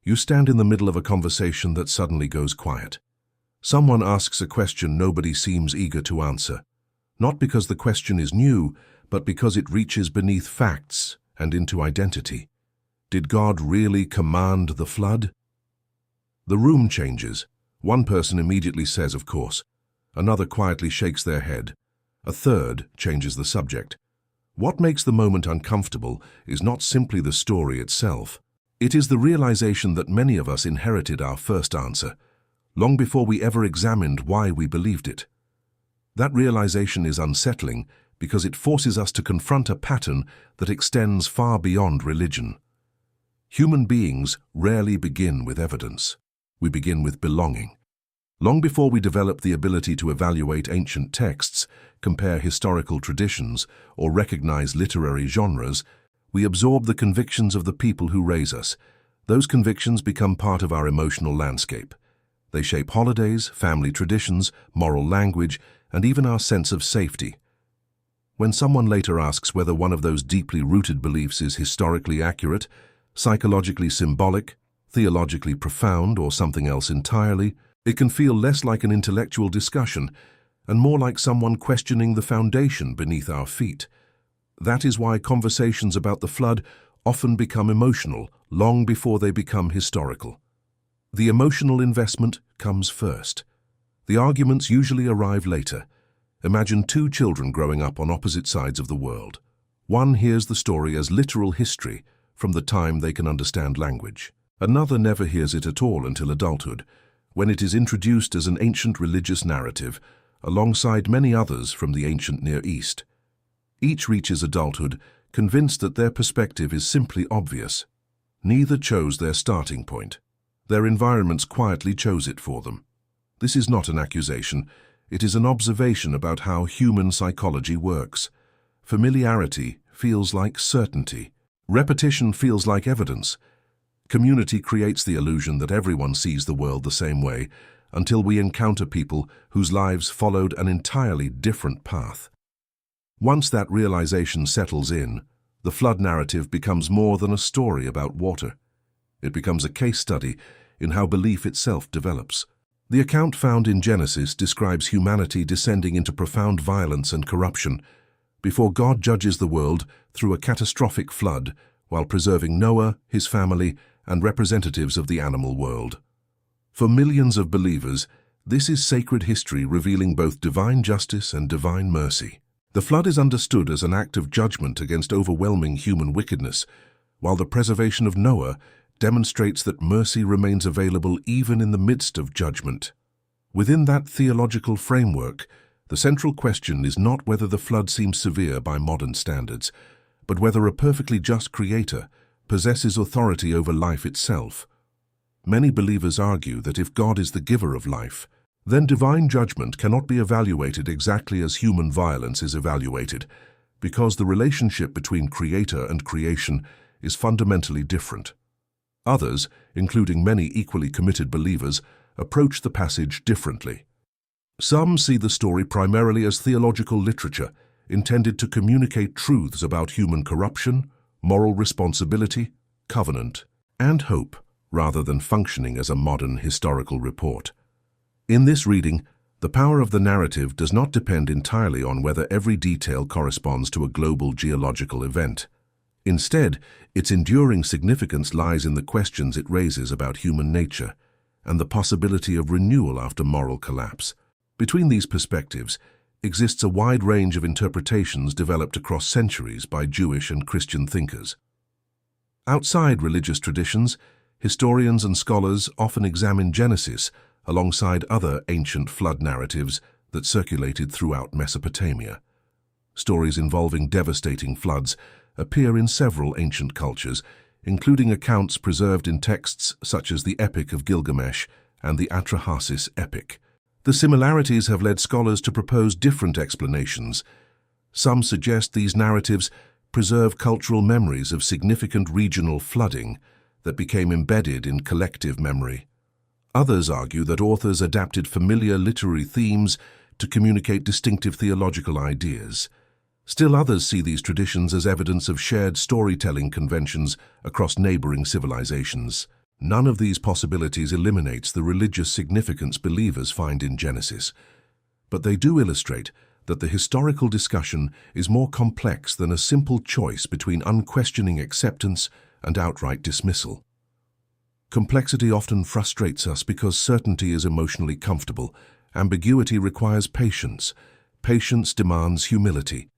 You stand in the middle of a conversation that suddenly goes quiet. Someone asks a question nobody seems eager to answer, not because the question is new, but because it reaches beneath facts and into identity. Did God really command the flood? The room changes. One person immediately says, of course. Another quietly shakes their head. A third changes the subject. What makes the moment uncomfortable is not simply the story itself. It is the realization that many of us inherited our first answer, long before we ever examined why we believed it. That realization is unsettling because it forces us to confront a pattern that extends far beyond religion. Human beings rarely begin with evidence. We begin with belonging. Long before we develop the ability to evaluate ancient texts, compare historical traditions, or recognize literary genres, we absorb the convictions of the people who raise us. Those convictions become part of our emotional landscape. They shape holidays, family traditions, moral language, and even our sense of safety. When someone later asks whether one of those deeply rooted beliefs is historically accurate, psychologically symbolic, theologically profound, or something else entirely, it can feel less like an intellectual discussion and more like someone questioning the foundation beneath our feet. That is why conversations about the flood often become emotional long before they become historical. The emotional investment comes first. The arguments usually arrive later. Imagine two children growing up on opposite sides of the world. One hears the story as literal history from the time they can understand language. Another never hears it at all until adulthood, when it is introduced as an ancient religious narrative alongside many others from the ancient Near East. Each reaches adulthood convinced that their perspective is simply obvious. Neither chose their starting point. Their environments quietly chose it for them. This is not an accusation. It is an observation about how human psychology works. Familiarity feels like certainty. Repetition feels like evidence. Community creates the illusion that everyone sees the world the same way until we encounter people whose lives followed an entirely different path. Once that realization settles in, the flood narrative becomes more than a story about water. It becomes a case study in how belief itself develops. The account found in Genesis describes humanity descending into profound violence and corruption before God judges the world through a catastrophic flood while preserving Noah, his family, and representatives of the animal world. For millions of believers, this is sacred history revealing both divine justice and divine mercy. The flood is understood as an act of judgment against overwhelming human wickedness, while the preservation of Noah demonstrates that mercy remains available even in the midst of judgment. Within that theological framework, the central question is not whether the flood seems severe by modern standards, but whether a perfectly just creator possesses authority over life itself. Many believers argue that if God is the giver of life, then divine judgment cannot be evaluated exactly as human violence is evaluated, because the relationship between creator and creation is fundamentally different. Others, including many equally committed believers, approach the passage differently. Some see the story primarily as theological literature, intended to communicate truths about human corruption, moral responsibility, covenant, and hope, rather than functioning as a modern historical report. In this reading, the power of the narrative does not depend entirely on whether every detail corresponds to a global geological event. Instead, its enduring significance lies in the questions it raises about human nature and the possibility of renewal after moral collapse. Between these perspectives exists a wide range of interpretations developed across centuries by Jewish and Christian thinkers. Outside religious traditions, historians and scholars often examine Genesis alongside other ancient flood narratives that circulated throughout Mesopotamia. Stories involving devastating floods appear in several ancient cultures, including accounts preserved in texts such as the Epic of Gilgamesh and the Atrahasis epic. The similarities have led scholars to propose different explanations. Some suggest these narratives preserve cultural memories of significant regional flooding that became embedded in collective memory. Others argue that authors adapted familiar literary themes to communicate distinctive theological ideas. Still others see these traditions as evidence of shared storytelling conventions across neighboring civilizations. None of these possibilities eliminates the religious significance believers find in Genesis, but they do illustrate that the historical discussion is more complex than a simple choice between unquestioning acceptance and outright dismissal. Complexity often frustrates us because certainty is emotionally comfortable. Ambiguity requires patience. Patience demands humility.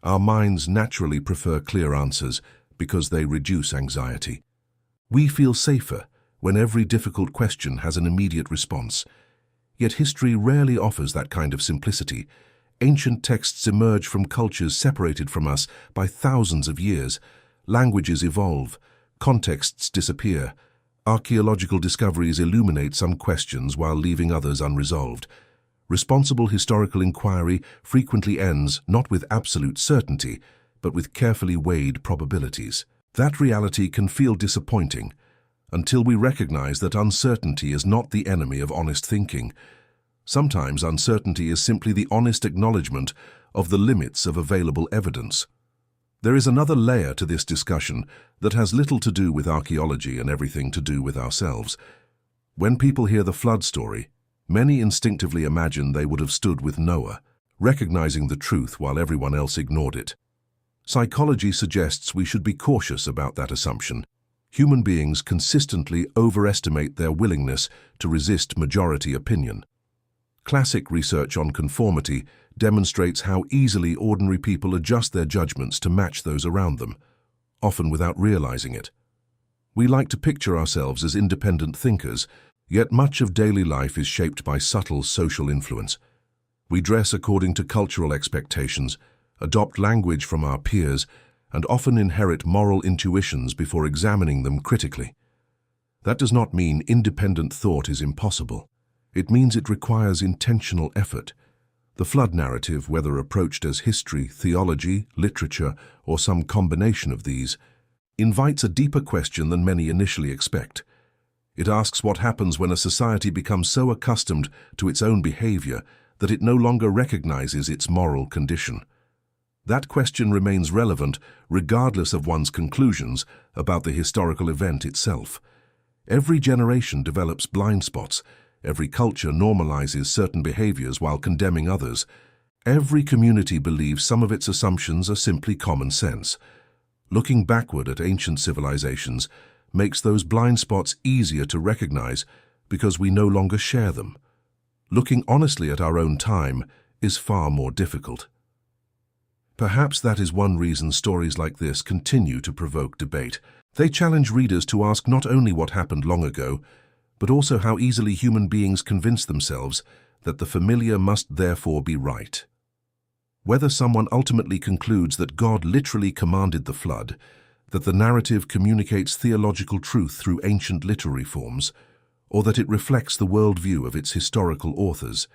Our minds naturally prefer clear answers because they reduce anxiety. We feel safer when every difficult question has an immediate response. Yet history rarely offers that kind of simplicity. Ancient texts emerge from cultures separated from us by thousands of years. Languages evolve, contexts disappear. Archaeological discoveries illuminate some questions while leaving others unresolved. Responsible historical inquiry frequently ends not with absolute certainty, but with carefully weighed probabilities. That reality can feel disappointing until we recognize that uncertainty is not the enemy of honest thinking. Sometimes uncertainty is simply the honest acknowledgement of the limits of available evidence. There is another layer to this discussion that has little to do with archaeology and everything to do with ourselves. When people hear the flood story, many instinctively imagine they would have stood with Noah, recognizing the truth while everyone else ignored it. Psychology suggests we should be cautious about that assumption. Human beings consistently overestimate their willingness to resist majority opinion. Classic research on conformity demonstrates how easily ordinary people adjust their judgments to match those around them, often without realizing it. We like to picture ourselves as independent thinkers, yet much of daily life is shaped by subtle social influence. We dress according to cultural expectations, adopt language from our peers, and often inherit moral intuitions before examining them critically. That does not mean independent thought is impossible. It means it requires intentional effort. The flood narrative, whether approached as history, theology, literature, or some combination of these, invites a deeper question than many initially expect. It asks what happens when a society becomes so accustomed to its own behavior that it no longer recognizes its moral condition. That question remains relevant regardless of one's conclusions about the historical event itself. Every generation develops blind spots. Every culture normalizes certain behaviors while condemning others. Every community believes some of its assumptions are simply common sense. Looking backward at ancient civilizations makes those blind spots easier to recognize because we no longer share them. Looking honestly at our own time is far more difficult. Perhaps that is one reason stories like this continue to provoke debate. They challenge readers to ask not only what happened long ago, but also how easily human beings convince themselves that the familiar must therefore be right. Whether someone ultimately concludes that God literally commanded the flood, that the narrative communicates theological truth through ancient literary forms, or that it reflects the worldview of its historical authors,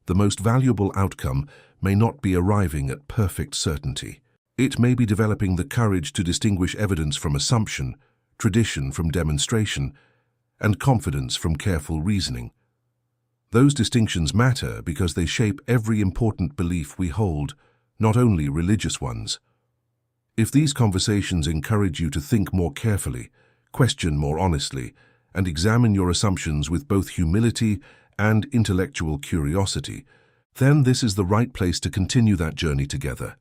the most valuable outcome may not be arriving at perfect certainty. It may be developing the courage to distinguish evidence from assumption, tradition from demonstration, and confidence from careful reasoning. Those distinctions matter because they shape every important belief we hold, not only religious ones. If these conversations encourage you to think more carefully, question more honestly, and examine your assumptions with both humility and intellectual curiosity, then this is the right place to continue that journey together.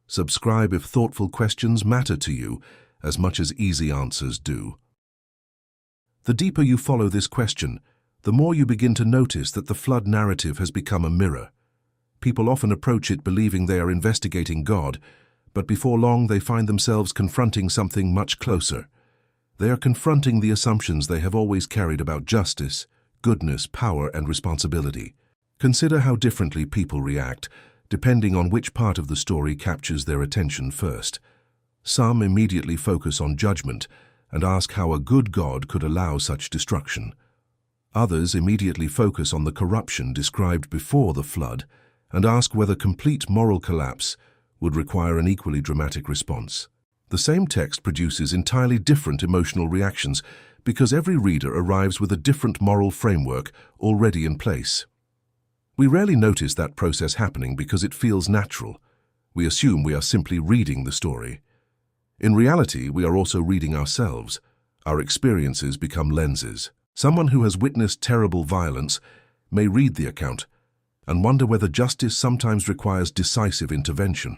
Subscribe if thoughtful questions matter to you as much as easy answers do. The deeper you follow this question, the more you begin to notice that the flood narrative has become a mirror. People often approach it believing they are investigating God, but before long they find themselves confronting something much closer. They are confronting the assumptions they have always carried about justice, goodness, power, and responsibility. Consider how differently people react, depending on which part of the story captures their attention first. Some immediately focus on judgment and ask how a good God could allow such destruction. Others immediately focus on the corruption described before the flood and ask whether complete moral collapse would require an equally dramatic response. The same text produces entirely different emotional reactions because every reader arrives with a different moral framework already in place. We rarely notice that process happening because it feels natural. We assume we are simply reading the story. In reality, we are also reading ourselves, Our experiences become lenses. Someone who has witnessed terrible violence may read the account and wonder whether justice sometimes requires decisive intervention.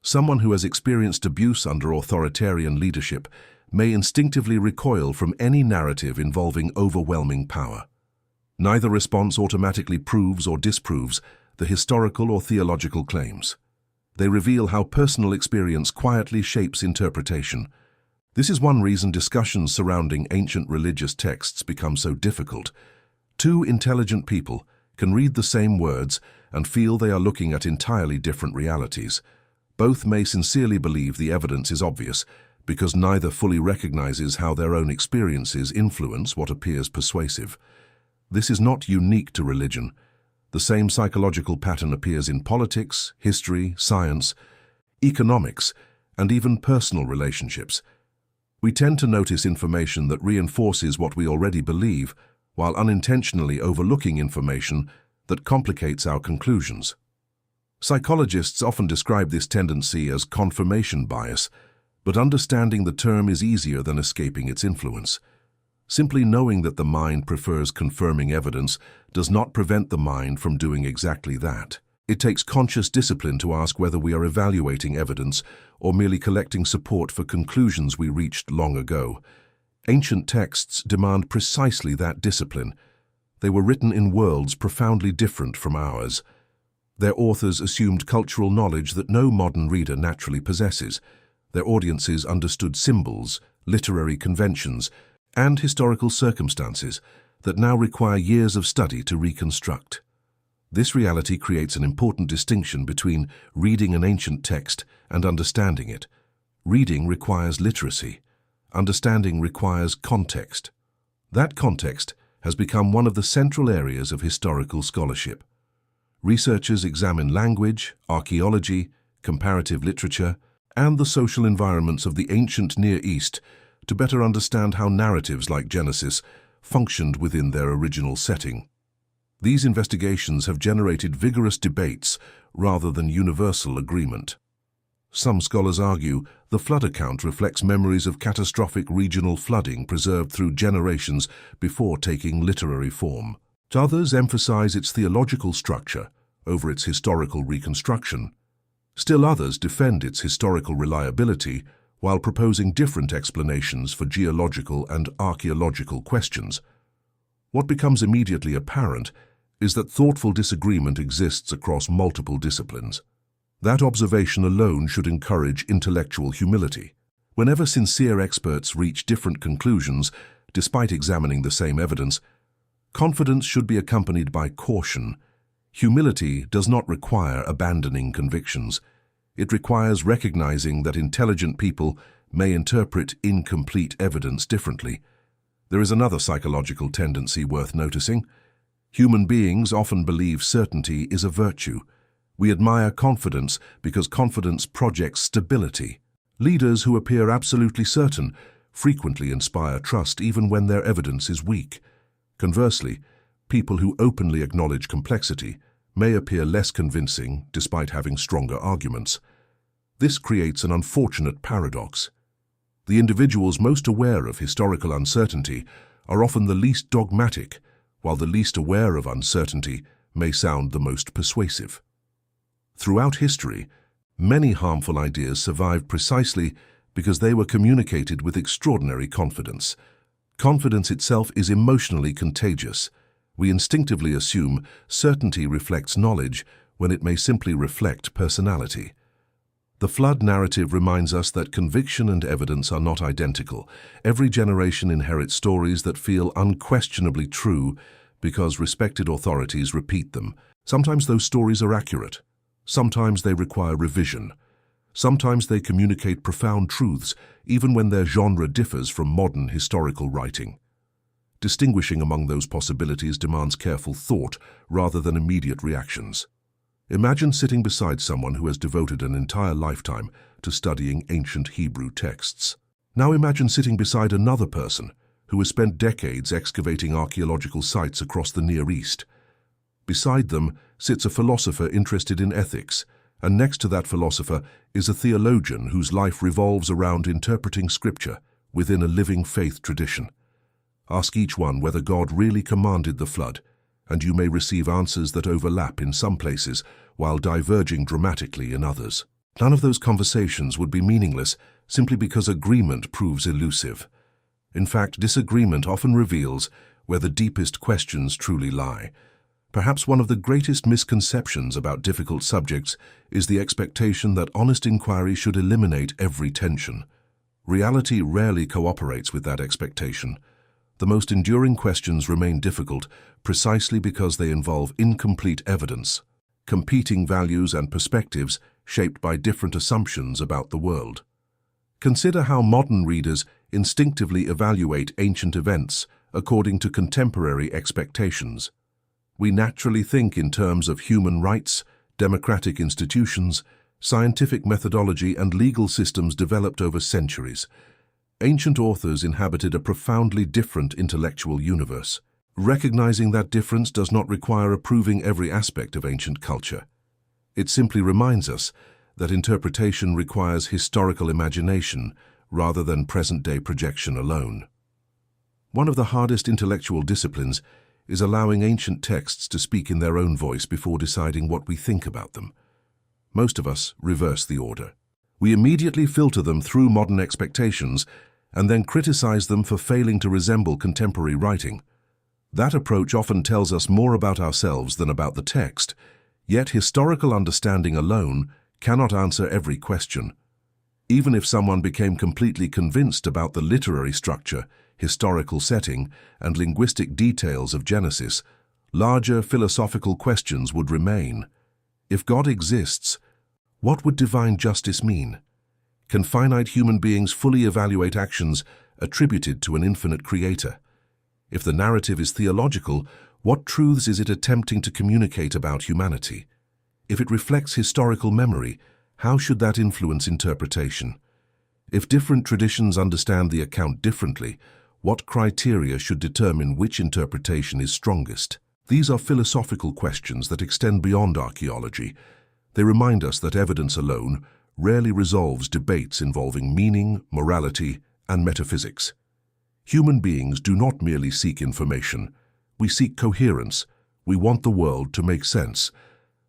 Someone who has experienced abuse under authoritarian leadership may instinctively recoil from any narrative involving overwhelming power. Neither response automatically proves or disproves the historical or theological claims. They reveal how personal experience quietly shapes interpretation. This is one reason discussions surrounding ancient religious texts become so difficult. Two intelligent people can read the same words and feel they are looking at entirely different realities. Both may sincerely believe the evidence is obvious, because neither fully recognizes how their own experiences influence what appears persuasive. This is not unique to religion. The same psychological pattern appears in politics, history, science, economics, and even personal relationships. We tend to notice information that reinforces what we already believe, while unintentionally overlooking information that complicates our conclusions. Psychologists often describe this tendency as confirmation bias, but understanding the term is easier than escaping its influence. Simply knowing that the mind prefers confirming evidence does not prevent the mind from doing exactly that. It takes conscious discipline to ask whether we are evaluating evidence or merely collecting support for conclusions we reached long ago. Ancient texts demand precisely that discipline. They were written in worlds profoundly different from ours. Their authors assumed cultural knowledge that no modern reader naturally possesses. Their audiences understood symbols, literary conventions, and historical circumstances that now require years of study to reconstruct. This reality creates an important distinction between reading an ancient text and understanding it. Reading requires literacy. Understanding requires context. That context has become one of the central areas of historical scholarship. Researchers examine language, archaeology, comparative literature, and the social environments of the ancient Near East to better understand how narratives like Genesis functioned within their original setting. These investigations have generated vigorous debates rather than universal agreement. Some scholars argue the flood account reflects memories of catastrophic regional flooding preserved through generations before taking literary form. Others emphasize its theological structure over its historical reconstruction. Still others defend its historical reliability while proposing different explanations for geological and archaeological questions. What becomes immediately apparent is that thoughtful disagreement exists across multiple disciplines. That observation alone should encourage intellectual humility. Whenever sincere experts reach different conclusions, despite examining the same evidence, confidence should be accompanied by caution. Humility does not require abandoning convictions. It requires recognizing that intelligent people may interpret incomplete evidence differently. There is another psychological tendency worth noticing. Human beings often believe certainty is a virtue. We admire confidence because confidence projects stability. Leaders who appear absolutely certain frequently inspire trust even when their evidence is weak. Conversely, people who openly acknowledge complexity may appear less convincing despite having stronger arguments. This creates an unfortunate paradox. The individuals most aware of historical uncertainty are often the least dogmatic, while the least aware of uncertainty may sound the most persuasive. Throughout history, many harmful ideas survived precisely because they were communicated with extraordinary confidence. Confidence itself is emotionally contagious. We instinctively assume certainty reflects knowledge when it may simply reflect personality. The flood narrative reminds us that conviction and evidence are not identical. Every generation inherits stories that feel unquestionably true because respected authorities repeat them. Sometimes those stories are accurate. Sometimes they require revision. Sometimes they communicate profound truths, even when their genre differs from modern historical writing. Distinguishing among those possibilities demands careful thought rather than immediate reactions. Imagine sitting beside someone who has devoted an entire lifetime to studying ancient Hebrew texts. Now imagine sitting beside another person who has spent decades excavating archaeological sites across the Near East. Beside them sits a philosopher interested in ethics, and next to that philosopher is a theologian whose life revolves around interpreting scripture within a living faith tradition. Ask each one whether God really commanded the flood, and you may receive answers that overlap in some places while diverging dramatically in others. None of those conversations would be meaningless simply because agreement proves elusive. In fact, disagreement often reveals where the deepest questions truly lie. Perhaps one of the greatest misconceptions about difficult subjects is the expectation that honest inquiry should eliminate every tension. Reality rarely cooperates with that expectation. The most enduring questions remain difficult precisely because they involve incomplete evidence, competing values and perspectives shaped by different assumptions about the world. Consider how modern readers instinctively evaluate ancient events according to contemporary expectations. We naturally think in terms of human rights, democratic institutions, scientific methodology, and legal systems developed over centuries. Ancient authors inhabited a profoundly different intellectual universe. Recognizing that difference does not require approving every aspect of ancient culture. It simply reminds us that interpretation requires historical imagination rather than present-day projection alone. One of the hardest intellectual disciplines is allowing ancient texts to speak in their own voice before deciding what we think about them. Most of us reverse the order. We immediately filter them through modern expectations and then criticize them for failing to resemble contemporary writing. That approach often tells us more about ourselves than about the text, yet historical understanding alone cannot answer every question. Even if someone became completely convinced about the literary structure, historical setting, and linguistic details of Genesis, larger philosophical questions would remain. If God exists, what would divine justice mean? Can finite human beings fully evaluate actions attributed to an infinite creator? If the narrative is theological, what truths is it attempting to communicate about humanity? If it reflects historical memory, how should that influence interpretation? If different traditions understand the account differently, what criteria should determine which interpretation is strongest? These are philosophical questions that extend beyond archaeology. They remind us that evidence alone rarely resolves debates involving meaning, morality, and metaphysics. Human beings do not merely seek information. We seek coherence. We want the world to make sense.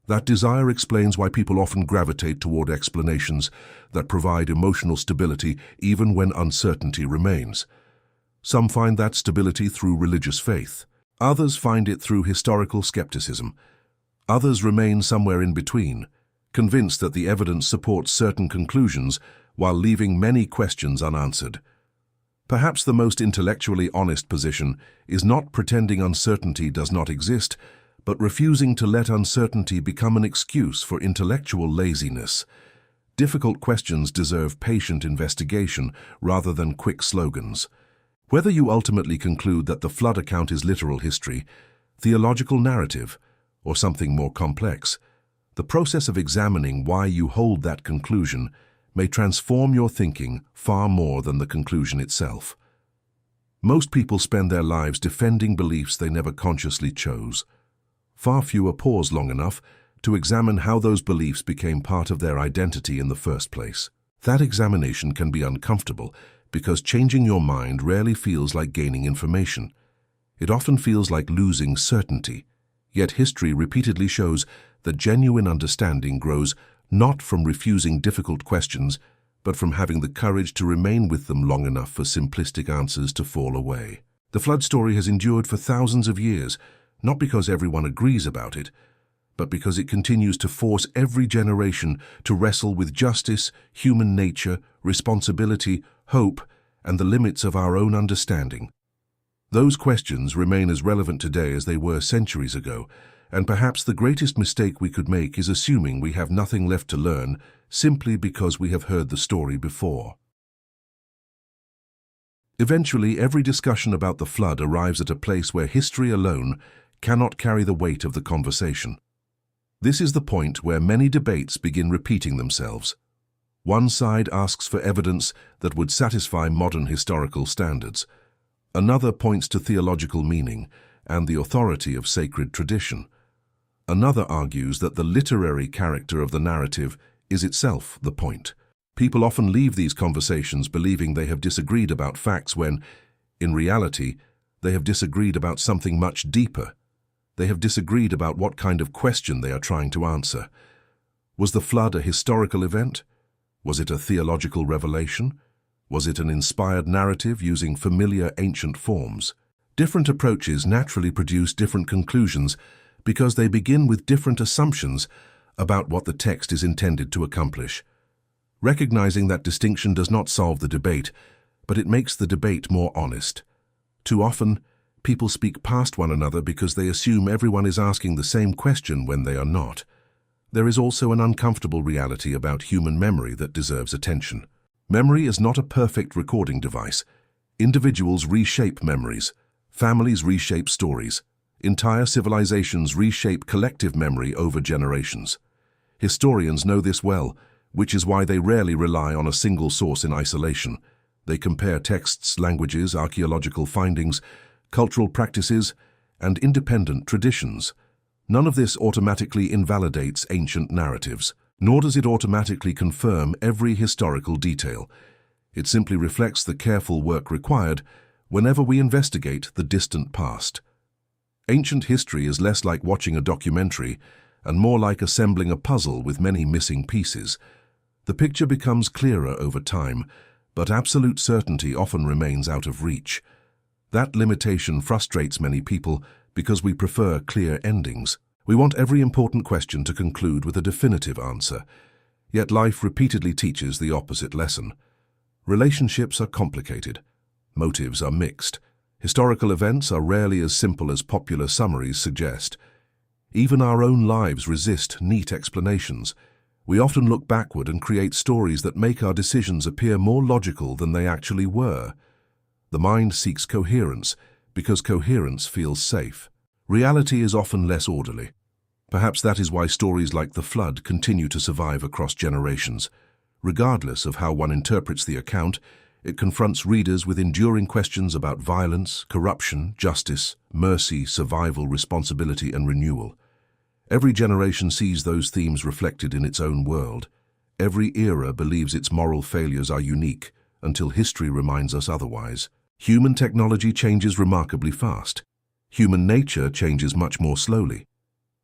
That desire explains why people often gravitate toward explanations that provide emotional stability even when uncertainty remains. Some find that stability through religious faith. Others find it through historical skepticism. Others remain somewhere in between, convinced that the evidence supports certain conclusions while leaving many questions unanswered. Perhaps the most intellectually honest position is not pretending uncertainty does not exist, but refusing to let uncertainty become an excuse for intellectual laziness. Difficult questions deserve patient investigation rather than quick slogans. Whether you ultimately conclude that the flood account is literal history, theological narrative, or something more complex, the process of examining why you hold that conclusion may transform your thinking far more than the conclusion itself. Most people spend their lives defending beliefs they never consciously chose. Far fewer pause long enough to examine how those beliefs became part of their identity in the first place. That examination can be uncomfortable because changing your mind rarely feels like gaining information. It often feels like losing certainty. Yet history repeatedly shows that genuine understanding grows not from refusing difficult questions, but from having the courage to remain with them long enough for simplistic answers to fall away. The flood story has endured for thousands of years, not because everyone agrees about it, but because it continues to force every generation to wrestle with justice, human nature, responsibility, hope, and the limits of our own understanding. Those questions remain as relevant today as they were centuries ago, and perhaps the greatest mistake we could make is assuming we have nothing left to learn simply because we have heard the story before. Eventually, every discussion about the flood arrives at a place where history alone cannot carry the weight of the conversation. This is the point where many debates begin repeating themselves. One side asks for evidence that would satisfy modern historical standards. Another points to theological meaning and the authority of sacred tradition. Another argues that the literary character of the narrative is itself the point. People often leave these conversations believing they have disagreed about facts when, in reality, they have disagreed about something much deeper. They have disagreed about what kind of question they are trying to answer. Was the flood a historical event? Was it a theological revelation? Was it an inspired narrative using familiar ancient forms? Different approaches naturally produce different conclusions because they begin with different assumptions about what the text is intended to accomplish. Recognizing that distinction does not solve the debate, but it makes the debate more honest. Too often, people speak past one another because they assume everyone is asking the same question when they are not. There is also an uncomfortable reality about human memory that deserves attention. Memory is not a perfect recording device. Individuals reshape memories. Families reshape stories. Entire civilizations reshape collective memory over generations. Historians know this well, which is why they rarely rely on a single source in isolation. They compare texts, languages, archaeological findings, cultural practices, and independent traditions. None of this automatically invalidates ancient narratives, nor does it automatically confirm every historical detail. It simply reflects the careful work required whenever we investigate the distant past. Ancient history is less like watching a documentary and more like assembling a puzzle with many missing pieces. The picture becomes clearer over time, but absolute certainty often remains out of reach. That limitation frustrates many people because we prefer clear endings. We want every important question to conclude with a definitive answer. Yet life repeatedly teaches the opposite lesson. Relationships are complicated. Motives are mixed. Historical events are rarely as simple as popular summaries suggest. Even our own lives resist neat explanations. We often look backward and create stories that make our decisions appear more logical than they actually were. The mind seeks coherence because coherence feels safe. Reality is often less orderly. Perhaps that is why stories like the flood continue to survive across generations. Regardless of how one interprets the account, it confronts readers with enduring questions about violence, corruption, justice, mercy, survival, responsibility, and renewal. Every generation sees those themes reflected in its own world. Every era believes its moral failures are unique, until history reminds us otherwise. Human technology changes remarkably fast. Human nature changes much more slowly.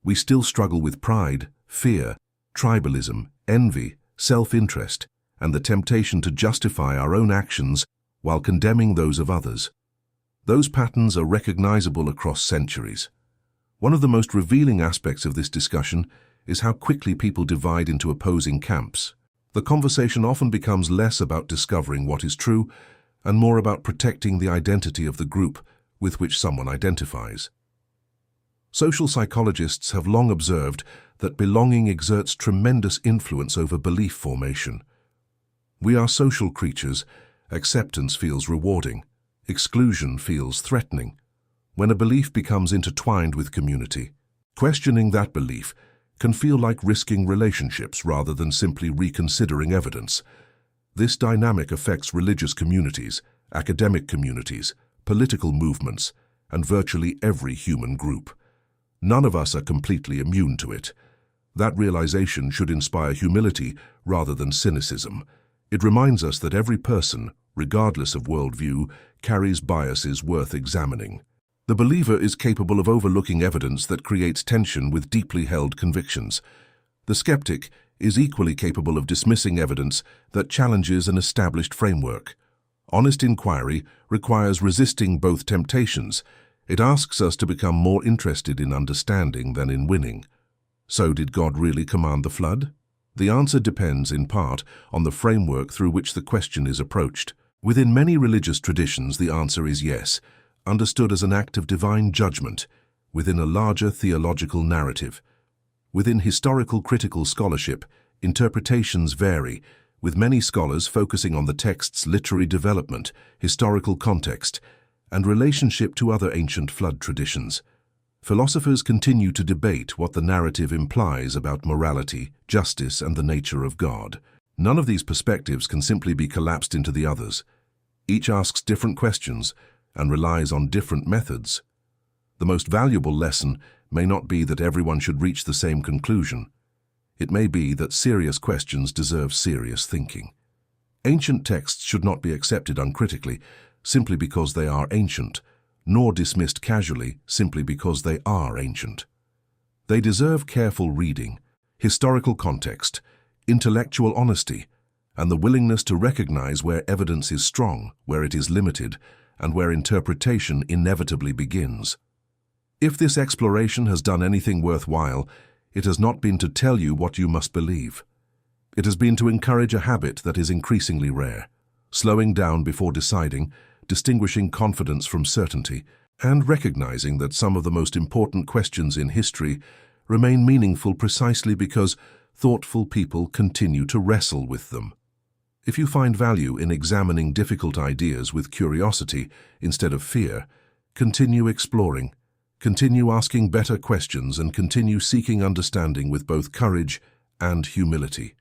We still struggle with pride, fear, tribalism, envy, self-interest, and the temptation to justify our own actions while condemning those of others. Those patterns are recognizable across centuries. One of the most revealing aspects of this discussion is how quickly people divide into opposing camps. The conversation often becomes less about discovering what is true and more about protecting the identity of the group with which someone identifies. Social psychologists have long observed that belonging exerts tremendous influence over belief formation. We are social creatures. Acceptance feels rewarding. Exclusion feels threatening. When a belief becomes intertwined with community, questioning that belief can feel like risking relationships rather than simply reconsidering evidence. This dynamic affects religious communities, academic communities, political movements, and virtually every human group. None of us are completely immune to it. That realization should inspire humility rather than cynicism. It reminds us that every person, regardless of worldview, carries biases worth examining. The believer is capable of overlooking evidence that creates tension with deeply held convictions. The skeptic is equally capable of dismissing evidence that challenges an established framework. Honest inquiry requires resisting both temptations. It asks us to become more interested in understanding than in winning. So did God really command the flood? The answer depends, in part, on the framework through which the question is approached. Within many religious traditions, the answer is yes, understood as an act of divine judgment within a larger theological narrative. Within historical critical scholarship, interpretations vary, with many scholars focusing on the text's literary development, historical context, and relationship to other ancient flood traditions. Philosophers continue to debate what the narrative implies about morality, justice, and the nature of God. None of these perspectives can simply be collapsed into the others. Each asks different questions and relies on different methods. The most valuable lesson may not be that everyone should reach the same conclusion. It may be that serious questions deserve serious thinking. Ancient texts should not be accepted uncritically simply because they are ancient, nor dismissed casually simply because they are ancient. They deserve careful reading, historical context, intellectual honesty, and the willingness to recognize where evidence is strong, where it is limited, and where interpretation inevitably begins. If this exploration has done anything worthwhile, it has not been to tell you what you must believe. It has been to encourage a habit that is increasingly rare, slowing down before deciding, distinguishing confidence from certainty, and recognizing that some of the most important questions in history remain meaningful precisely because thoughtful people continue to wrestle with them. If you find value in examining difficult ideas with curiosity instead of fear, continue exploring, continue asking better questions, and continue seeking understanding with both courage and humility.